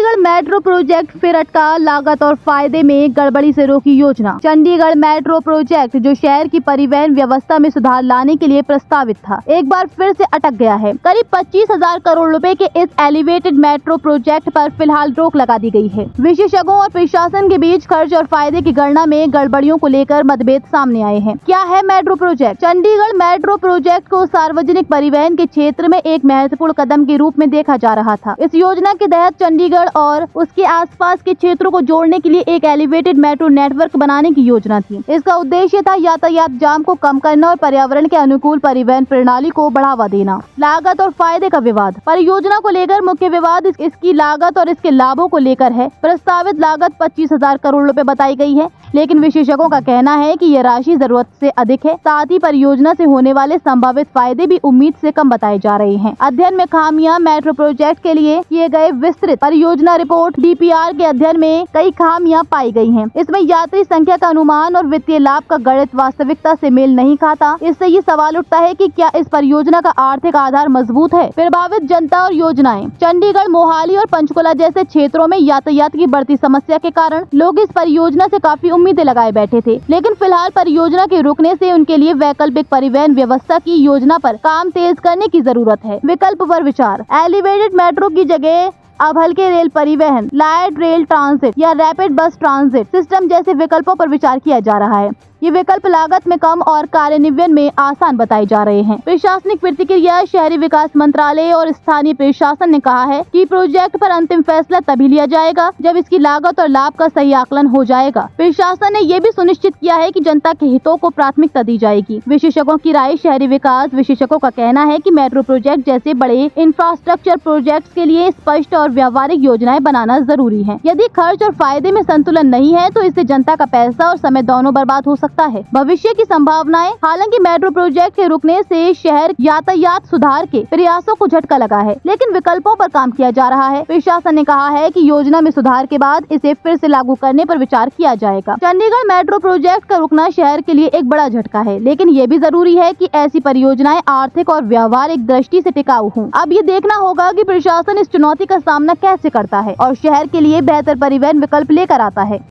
Chandigarh metro project फिर अटका, लागत और फायदे में गड़बड़ी से रोकी योजना। चंडीगढ़ मेट्रो प्रोजेक्ट जो शहर की परिवहन व्यवस्था में सुधार लाने के लिए प्रस्तावित था, एक बार फिर से अटक गया है। करीब 25,000 करोड़ रुपए के इस एलिवेटेड मेट्रो प्रोजेक्ट पर फिलहाल रोक लगा दी गई है। विशेषज्ञों और प्रशासन के बीच खर्च और फायदे की गणना में गड़बड़ियों को लेकर मतभेद सामने आए हैं। क्या है metro project? Chandigarh metro project को सार्वजनिक परिवहन के क्षेत्र में एक महत्वपूर्ण कदम के रूप में देखा जा रहा था। इस योजना के तहत चंडीगढ़ और उसके आसपास के क्षेत्रों को जोड़ने के लिए एक एलिवेटेड मेट्रो नेटवर्क बनाने की योजना थी। इसका उद्देश्य था यातायात जाम को कम करना और पर्यावरण के अनुकूल परिवहन प्रणाली को बढ़ावा देना। लागत और फायदे का विवाद। परियोजना को लेकर मुख्य विवाद इसकी लागत और इसके लाभों को लेकर है। प्रस्तावित लागत 25,000 करोड़ रुपए बताई गई है, लेकिन विशेषज्ञों का कहना है कि यह राशि जरूरत से अधिक है। साथ ही परियोजना से होने वाले संभावित फायदे भी उम्मीद से कम बताए जा रहे हैं। अध्ययन में खामियां। मेट्रो प्रोजेक्ट के लिए किए गए विस्तृत परियोजना रिपोर्ट DPR के अध्ययन में कई खामियां पाई गई हैं। इसमें यात्री संख्या का अनुमान और वित्तीय लाभ का गणित वास्तविकता से मेल नहीं खाता। इससे ये सवाल उठता है कि क्या इस परियोजना का आर्थिक आधार मजबूत है। प्रभावित जनता और योजनाएं। चंडीगढ़, मोहाली और पंचकुला जैसे क्षेत्रों में यातायात की बढ़ती समस्या के कारण लोग इस परियोजना से काफी उम्मीदें लगाए बैठे थे, लेकिन फिलहाल परियोजना के रुकने से उनके लिए वैकल्पिक परिवहन व्यवस्था की योजना पर काम तेज करने की जरूरत है। विकल्प पर विचार। एलिवेटेड मेट्रो की जगह अब हल्के रेल परिवहन, लाइट रेल ट्रांजिट या रैपिड बस ट्रांजिट सिस्टम जैसे विकल्पों पर विचार किया जा रहा है। ये विकल्प लागत में कम और कार्यान्वयन में आसान बताए जा रहे हैं। प्रशासनिक प्रतिक्रिया। शहरी विकास मंत्रालय और स्थानीय प्रशासन ने कहा है कि प्रोजेक्ट पर अंतिम फैसला तभी लिया जाएगा जब इसकी लागत और लाभ का सही आकलन हो जाएगा। प्रशासन ने ये भी सुनिश्चित किया है कि जनता के हितों को प्राथमिकता दी जाएगी। विशेषज्ञों की राय। शहरी विकास विशेषज्ञों का कहना है कि मेट्रो प्रोजेक्ट जैसे बड़े इंफ्रास्ट्रक्चर प्रोजेक्ट के लिए स्पष्ट और व्यावहारिक योजनाएं बनाना जरूरी है। यदि खर्च और फायदे में संतुलन नहीं है तो इससे जनता का पैसा और समय दोनों बर्बाद हो सकता है। भविष्य की संभावनाएं। हालांकि मेट्रो प्रोजेक्ट के रुकने से शहर यातायात सुधार के प्रयासों को झटका लगा है, लेकिन विकल्पों पर काम किया जा रहा है। प्रशासन ने कहा है कि योजना में सुधार के बाद इसे फिर से लागू करने पर विचार किया जाएगा। चंडीगढ़ मेट्रो प्रोजेक्ट का रुकना शहर के लिए एक बड़ा झटका है, लेकिन ये भी जरूरी है कि ऐसी परियोजनाएं आर्थिक और व्यावहारिक दृष्टि से टिकाऊ हों। अब ये देखना होगा कि प्रशासन इस चुनौती का सामना कैसे करता है और शहर के लिए बेहतर परिवहन विकल्प लेकर आता है।